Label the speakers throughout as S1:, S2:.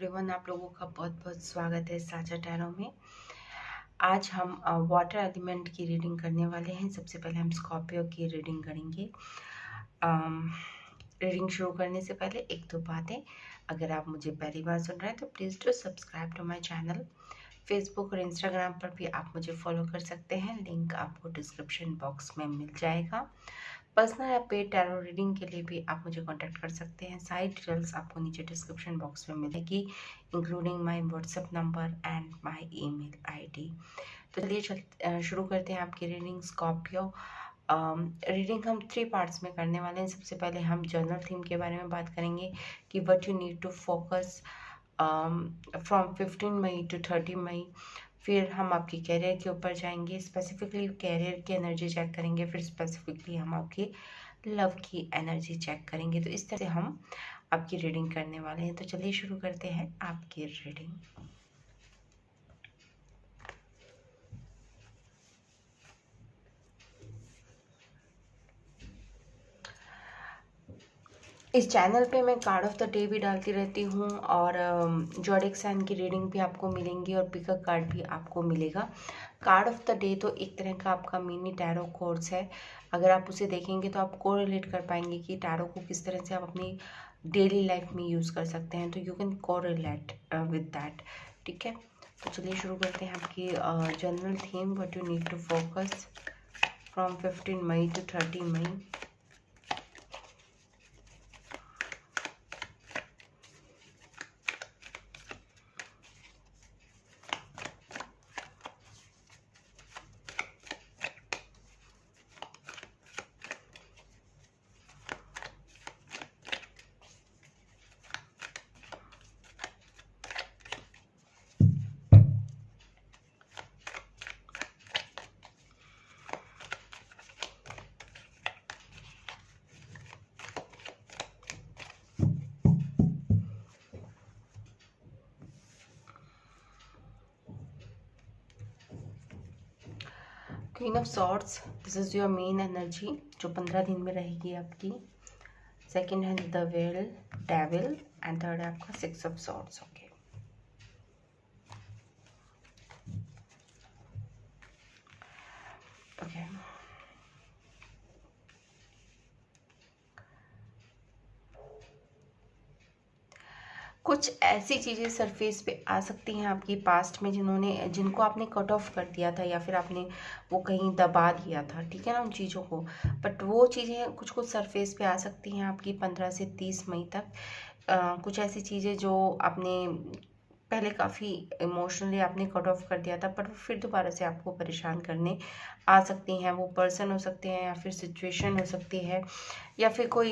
S1: Everyone, आप लोगों का बहुत बहुत स्वागत है साझा टैरो में। आज हम वाटर एलिमेंट की रीडिंग करने वाले हैं। सबसे पहले हम स्कॉर्पियो की रीडिंग करेंगे। रीडिंग शुरू करने से पहले एक दो बातें। अगर आप मुझे पहली बार सुन रहे हैं तो please do subscribe to my channel. Facebook और इंस्टाग्राम पर भी आप मुझे फॉलो कर सकते हैं, लिंक आपको डिस्क्रिप्शन बॉक्स में मिल जाएगा। पर्सनल या पेड टैरो रीडिंग के लिए भी आप मुझे कांटेक्ट कर सकते हैं। सारी डिटेल्स आपको नीचे डिस्क्रिप्शन बॉक्स में मिलेगी, including my WhatsApp number and my email ID. तो चलिए शुरू करते हैं आपकी रीडिंग स्कॉर्पियो। रीडिंग हम 3 पार्ट्स में करने वाले हैं। सबसे पहले हम जनरल थीम के बारे में बात करेंगे कि what you need to focus from 15 May to 30 May. फिर हम आपके कैरियर के ऊपर जाएंगे, स्पेसिफिकली कैरियर की एनर्जी चेक करेंगे। फिर स्पेसिफिकली हम आपकी लव की एनर्जी चेक करेंगे। तो इस तरह से हम आपकी रीडिंग करने वाले हैं। तो चलिए शुरू करते हैं आपकी रीडिंग। इस चैनल पे मैं कार्ड ऑफ द डे भी डालती रहती हूँ और ज़ोडिएक साइन की रीडिंग भी आपको मिलेंगी और पिकअप कार्ड भी आपको मिलेगा। कार्ड ऑफ द डे तो एक तरह का आपका मिनी टैरो कोर्स है। अगर आप उसे देखेंगे तो आप कोरिलेट कर पाएंगे कि टैरो को किस तरह से आप अपनी डेली लाइफ में यूज़ कर सकते हैं। तो you can correlate with that. ठीक है, तो चलिए शुरू करते हैं आपकी general theme, what you need to focus from 15 May to 30 May. Queen of swords, this is your main energy जो 15 दिन में रहेगी आपकी। सेकेंड है the well devil and third है आपका 6 ऑफ सॉर्ड्स। Okay, okay. कुछ ऐसी चीज़ें सरफेस पे आ सकती हैं आपकी पास्ट में जिनको आपने कट ऑफ कर दिया था या फिर आपने वो कहीं दबा दिया था, ठीक है ना, उन चीज़ों को। बट वो चीज़ें कुछ कुछ सरफेस पे आ सकती हैं आपकी 15 से 30 मई तक। कुछ ऐसी चीज़ें जो आपने पहले काफ़ी इमोशनली आपने कट ऑफ कर दिया था, पर फिर दोबारा से आपको परेशान करने आ सकती हैं। वो पर्सन हो सकते हैं या फिर सिचुएशन हो सकती है या फिर कोई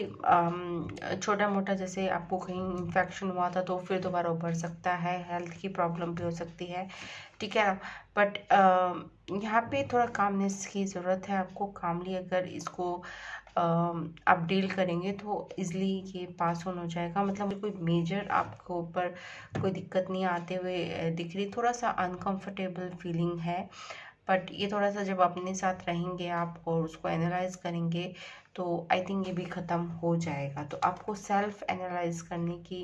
S1: छोटा मोटा, जैसे आपको कहीं इन्फेक्शन हुआ था तो फिर दोबारा उभर सकता है। हेल्थ की प्रॉब्लम भी हो सकती है, ठीक है ना। बट यहाँ पे थोड़ा कामनेस की ज़रूरत है आपको। कामली अगर इसको आप डील करेंगे तो इजली ये पास ऑन हो जाएगा। मतलब कोई मेजर आपको ऊपर कोई दिक्कत नहीं आते हुए दिख रही। थोड़ा सा अनकंफर्टेबल फीलिंग है, बट ये थोड़ा सा जब अपने साथ रहेंगे आप और उसको एनालाइज करेंगे तो आई थिंक ये भी ख़त्म हो जाएगा। तो आपको सेल्फ एनालाइज करने की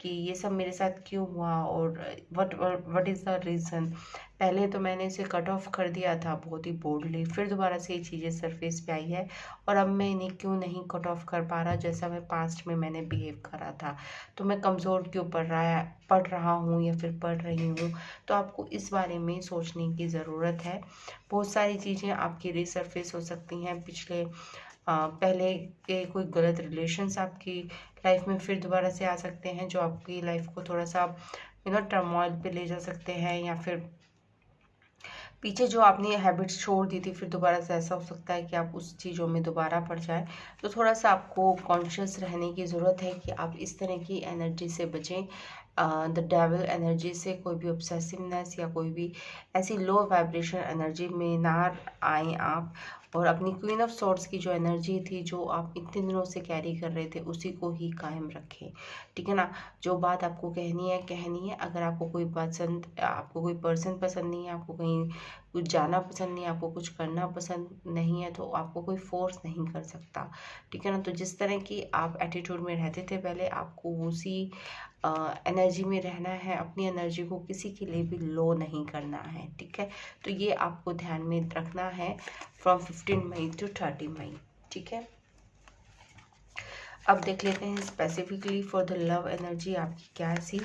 S1: कि ये सब मेरे साथ क्यों हुआ और व्हाट इज़ द रीज़न। पहले तो मैंने इसे कट ऑफ कर दिया था बहुत ही बोल्डली, फिर दोबारा से ये चीज़ें सरफेस पे आई है और अब मैं इन्हें क्यों नहीं कट ऑफ कर पा रहा जैसा मैं पास्ट में मैंने बिहेव करा था। तो मैं कमज़ोर क्यों पढ़ रहा हूँ या फिर पढ़ रही हूँ। तो आपको इस बारे में सोचने की ज़रूरत है। बहुत सारी चीज़ें आपकी रिसरफेस हो सकती हैं। पिछले पहले के कोई गलत रिलेशंस आपकी लाइफ में फिर दोबारा से आ सकते हैं जो आपकी लाइफ को थोड़ा सा टर्मोइल पे ले जा सकते हैं, या फिर पीछे जो आपने हैबिट्स छोड़ दी थी फिर दोबारा से ऐसा हो सकता है कि आप उस चीज़ों में दोबारा पड़ जाए। तो थोड़ा सा आपको कॉन्शियस रहने की ज़रूरत है कि आप इस तरह की एनर्जी से बचें, द डेविल एनर्जी से। कोई भी ऑब्सेसिवनेस या कोई भी ऐसी लो वाइब्रेशन एनर्जी में ना आए आप, और अपनी क्वीन ऑफ सॉर्ड्स की जो एनर्जी थी जो आप इतने दिनों से कैरी कर रहे थे उसी को ही कायम रखें, ठीक है ना। जो बात आपको कहनी है कहनी है। अगर आपको कोई पर्सन पसंद नहीं है, आपको कहीं कुछ जाना पसंद नहीं, आपको कुछ करना पसंद नहीं है, तो आपको कोई फोर्स नहीं कर सकता, ठीक है ना। तो जिस तरह की आप एटीट्यूड में रहते थे पहले, आपको उसी एनर्जी में रहना है, अपनी एनर्जी को किसी के लिए भी लो नहीं करना है, ठीक है। तो ये आपको ध्यान में रखना है फ्रॉम 15 मई टू 30 मई, ठीक है। अब देख लेते हैं specifically for the love energy आपकी क्या सी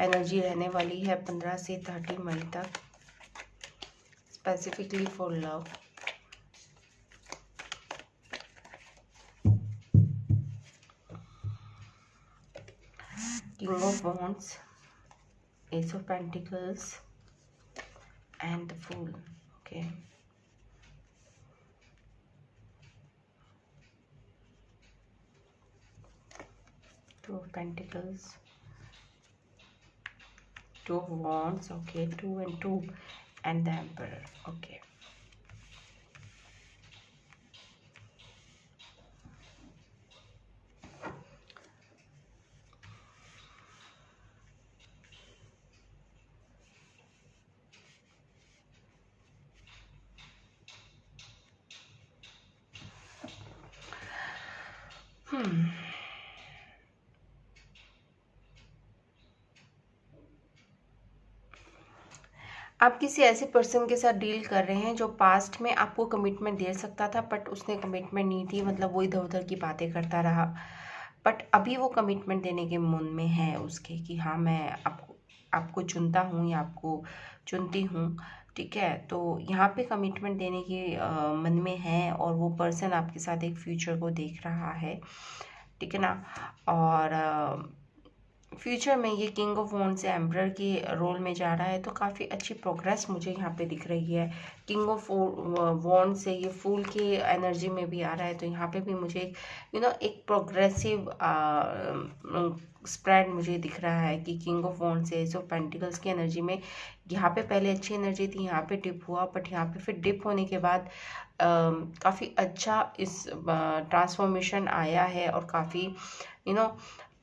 S1: एनर्जी रहने वाली है 15 से 30 मई तक, specifically for love. King of wands, ace of pentacles and the fool, okay. Two of Pentacles, Two of Wands, okay, 2 and 2, and the Emperor, okay. आप किसी ऐसे पर्सन के साथ डील कर रहे हैं जो पास्ट में आपको कमिटमेंट दे सकता था, बट उसने कमिटमेंट नहीं दी, मतलब वो इधर उधर की बातें करता रहा, बट अभी वो कमिटमेंट देने के मन में है उसके कि हाँ मैं आपको चुनता हूँ या आपको चुनती हूँ, ठीक है। तो यहाँ पे कमिटमेंट देने के मन में है, और वो पर्सन आपके साथ एक फ्यूचर को देख रहा है, ठीक है ना। और फ्यूचर में ये किंग ऑफ वॉन्ड से एम्परर के रोल में जा रहा है, तो काफ़ी अच्छी प्रोग्रेस मुझे यहाँ पे दिख रही है। किंग ऑफ वॉन्ड से ये फूल की एनर्जी में भी आ रहा है, तो यहाँ पे भी मुझे एक प्रोग्रेसिव स्प्रेड मुझे दिख रहा है कि किंग ऑफ वॉन्ड से एस ऑफ पेंटिकल्स की एनर्जी में यहाँ पे पहले अच्छी एनर्जी थी, यहाँ पे डिप हुआ, बट यहाँ पे फिर डिप होने के बाद काफ़ी अच्छा इस ट्रांसफॉर्मेशन आया है, और काफ़ी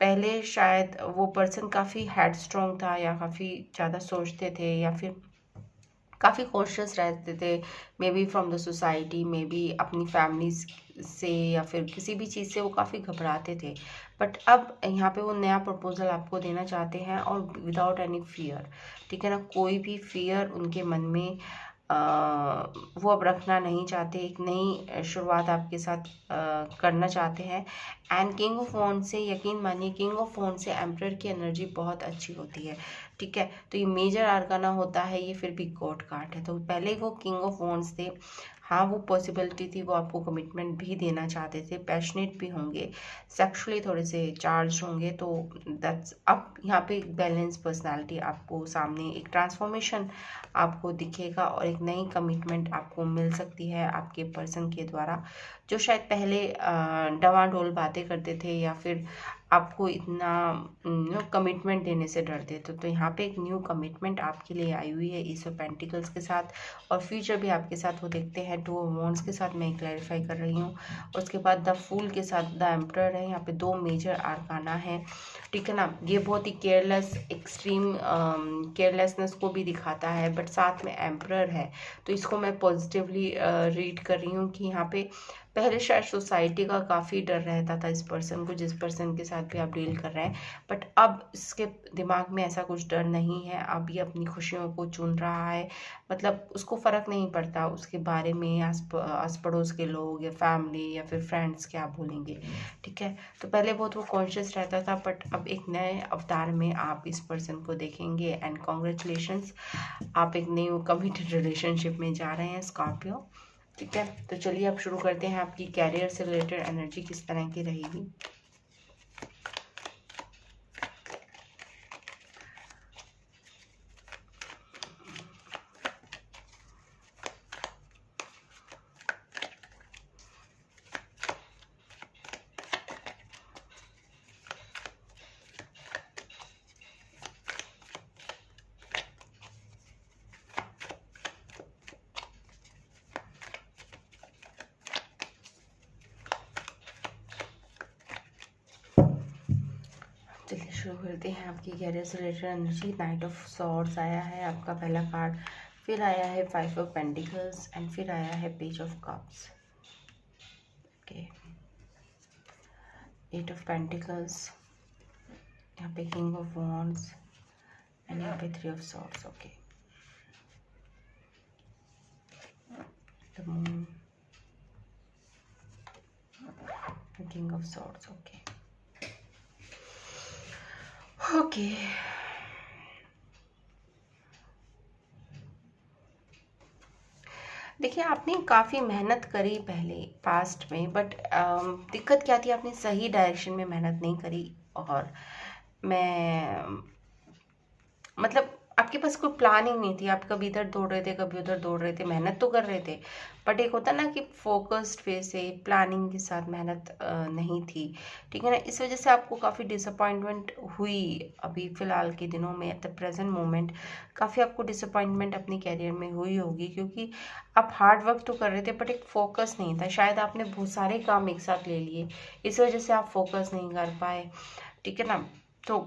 S1: पहले शायद वो पर्सन काफ़ी हेड स्ट्रॉन्ग था, या काफ़ी ज़्यादा सोचते थे, या फिर काफ़ी कॉन्शियस रहते थे, may be from the society, may be अपनी फैमिली से, या फिर किसी भी चीज़ से वो काफ़ी घबराते थे। बट अब यहाँ पे वो नया प्रपोजल आपको देना चाहते हैं, और विदाउट एनी फियर, ठीक है ना। कोई भी फियर उनके मन में वो अब रखना नहीं चाहते, एक नई शुरुआत आपके साथ करना चाहते हैं। एंड किंग ऑफ वॉन्ड से यकीन मानिए, किंग ऑफ वॉन्ड से एम्परर की एनर्जी बहुत अच्छी होती है, ठीक है। तो ये मेजर आर्काना होता है, ये फिर भी गॉड कार्ड है। तो पहले वो किंग ऑफ वॉन्ड्स थे, हाँ वो पॉसिबिलिटी थी, वो आपको कमिटमेंट भी देना चाहते थे, पैशनेट भी होंगे, सेक्सुअली थोड़े से चार्ज होंगे, तो दैट्स अब यहाँ पे एक बैलेंस पर्सनालिटी आपको सामने, एक ट्रांसफॉर्मेशन आपको दिखेगा, और एक नई कमिटमेंट आपको मिल सकती है आपके पर्सन के द्वारा, जो शायद पहले डवाडोल बातें करते थे, या फिर आपको इतना कमिटमेंट देने से डरते थे। तो यहाँ पे एक न्यू कमिटमेंट आपके लिए आई हुई है एस ऑफ पेंटिकल्स के साथ, और फ्यूचर भी आपके साथ वो देखते हैं। टू ऑफ वॉन्ड्स के साथ मैं क्लैरिफाई कर रही हूँ, उसके बाद द फूल के साथ द एम्परर है। यहाँ पे दो मेजर आर्काना है, ठीक है ना। ये बहुत ही केयरलेस, एक्सट्रीम केयरलेसनेस को भी दिखाता है, बट साथ में एम्परर है, तो इसको मैं पॉजिटिवली रीड कर रही हूँ कि यहाँ पे पहले शायद सोसाइटी का काफ़ी डर रहता था इस पर्सन को, जिस पर्सन के साथ भी आप डील कर रहे हैं, बट अब इसके दिमाग में ऐसा कुछ डर नहीं है। अब ये अपनी खुशियों को चुन रहा है, मतलब उसको फ़र्क नहीं पड़ता उसके बारे में आस पड़ोस के लोग या फैमिली या फिर फ्रेंड्स क्या बोलेंगे, ठीक है। तो पहले बहुत वो कॉन्शियस रहता था, बट अब एक नए अवतार में आप इस पर्सन को देखेंगे, एंड कॉन्ग्रेचुलेशंस, आप एक न्यू कमिटेड रिलेशनशिप में जा रहे हैं स्कॉर्पियो, ठीक है। तो चलिए अब शुरू करते हैं, आपकी कैरियर से रिलेटेड एनर्जी किस तरह की रहेगी। चलिए शुरू करते हैं, आपकी कैरियर से related energy. Night of swords आया है आपका पहला कार्ड, फिर आया है 5 ऑफ पेंटिकल्स एंड फिर आया है page of cups. Okay, 8 of pentacles, यहाँ पे किंग ऑफ वॉन्ड्स एंड यहाँ पे 3 of swords. Okay, the moon, king of swords. Okay okay, देखिए आपने काफ़ी मेहनत करी पहले पास्ट में, बट दिक्कत क्या थी, आपने सही डायरेक्शन में मेहनत नहीं करी। और मैं मतलब आपके पास कोई प्लानिंग नहीं थी, आप कभी इधर दौड़ रहे थे कभी उधर दौड़ रहे थे, मेहनत तो कर रहे थे, बट एक होता ना कि फोकस्ड वे से प्लानिंग के साथ मेहनत नहीं थी, ठीक है ना। इस वजह से आपको काफ़ी डिसअपॉइंटमेंट हुई अभी फ़िलहाल के दिनों में, एट द प्रेजेंट मोमेंट काफ़ी आपको डिसअपॉइंटमेंट अपने कैरियर में हुई होगी, क्योंकि आप हार्ड वर्क तो कर रहे थे बट एक फोकस नहीं था। शायद आपने बहुत सारे काम एक साथ ले लिए, इस वजह से आप फोकस नहीं कर पाए, ठीक है ना। तो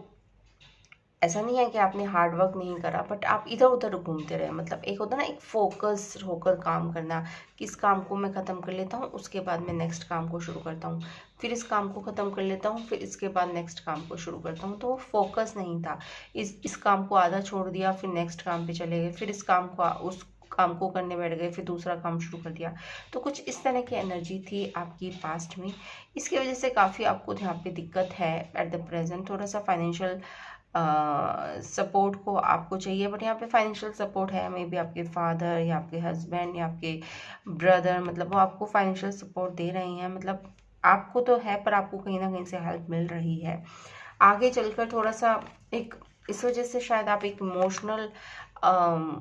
S1: ऐसा नहीं है कि आपने हार्ड वर्क नहीं करा, बट आप इधर उधर घूमते रहे। मतलब एक होता ना एक फोकस होकर काम करना, कि इस काम को मैं ख़त्म कर लेता हूँ, उसके बाद मैं नेक्स्ट काम को शुरू करता हूँ, फिर इस काम को ख़त्म कर लेता हूँ, फिर इसके बाद नेक्स्ट काम को शुरू करता हूँ। तो वो फोकस नहीं था। इस काम को आधा छोड़ दिया, फिर नेक्स्ट काम पे चले गए, फिर इस काम को उस काम को करने बैठ गए, फिर दूसरा काम शुरू कर दिया। तो कुछ इस तरह की एनर्जी थी आपकी पास्ट में, इसकी वजह से काफ़ी आपको यहाँ पे दिक्कत है एट द प्रेजेंट। थोड़ा सा फाइनेंशियल सपोर्ट को आपको चाहिए, बट यहाँ पे फाइनेंशियल सपोर्ट है, मे बी आपके फादर या आपके हस्बैंड या आपके ब्रदर, मतलब वो आपको फाइनेंशियल सपोर्ट दे रहे हैं। मतलब आपको तो है, पर आपको कहीं ना कहीं से हेल्प मिल रही है। आगे चलकर थोड़ा सा एक इस वजह से शायद आप एक इमोशनल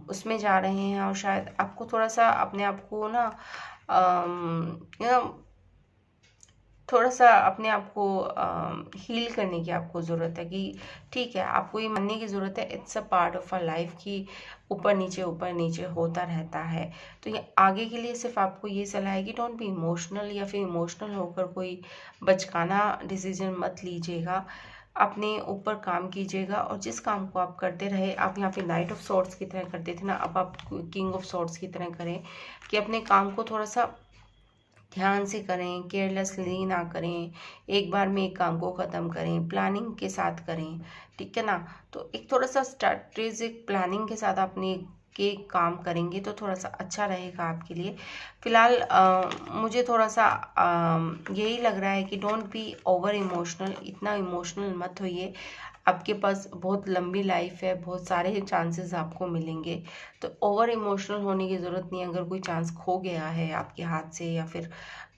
S1: उसमें जा रहे हैं, और शायद आपको थोड़ा सा अपने आप को ना यू नो थोड़ा सा अपने आप को हील करने की आपको ज़रूरत है, कि ठीक है, आपको ये मानने की ज़रूरत है it's a part of a life, कि ऊपर नीचे होता रहता है। तो ये आगे के लिए सिर्फ आपको ये सलाह है कि डोंट बी इमोशनल, या फिर इमोशनल होकर कोई बचकाना डिसीजन मत लीजिएगा। अपने ऊपर काम कीजिएगा, और जिस काम को आप करते रहे, आप यहाँ पे नाइट ऑफ सॉर्ड्स की तरह करते थे ना, अब आप किंग ऑफ सॉर्ड्स की तरह करें, कि अपने काम को थोड़ा सा ध्यान से करें, केयरलेसली ना करें, एक बार में एक काम को ख़त्म करें, प्लानिंग के साथ करें, ठीक है ना। तो एक थोड़ा सा स्ट्रैटेजिक प्लानिंग के साथ अपने के काम करेंगे तो थोड़ा सा अच्छा रहेगा आपके लिए। फ़िलहाल मुझे थोड़ा सा यही लग रहा है कि डोंट बी ओवर इमोशनल, इतना इमोशनल मत होइए। आपके पास बहुत लंबी लाइफ है, बहुत सारे चांसेस आपको मिलेंगे, तो ओवर इमोशनल होने की ज़रूरत नहीं है। अगर कोई चांस खो गया है आपके हाथ से, या फिर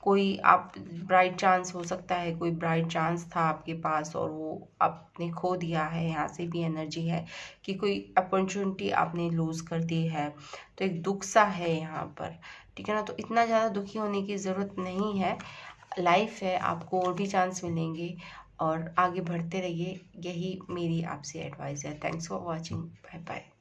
S1: कोई आप ब्राइट चांस हो सकता है, कोई ब्राइट चांस था आपके पास और वो आपने खो दिया है, यहाँ से भी एनर्जी है कि कोई अपॉर्चुनिटी आपने लूज़ कर दी है, तो एक दुख सा है यहाँ पर, ठीक है ना। तो इतना ज़्यादा दुखी होने की ज़रूरत नहीं है, लाइफ है, आपको और भी चांस मिलेंगे, और आगे बढ़ते रहिए, यही मेरी आपसे एडवाइस है। Thanks for watching, bye bye.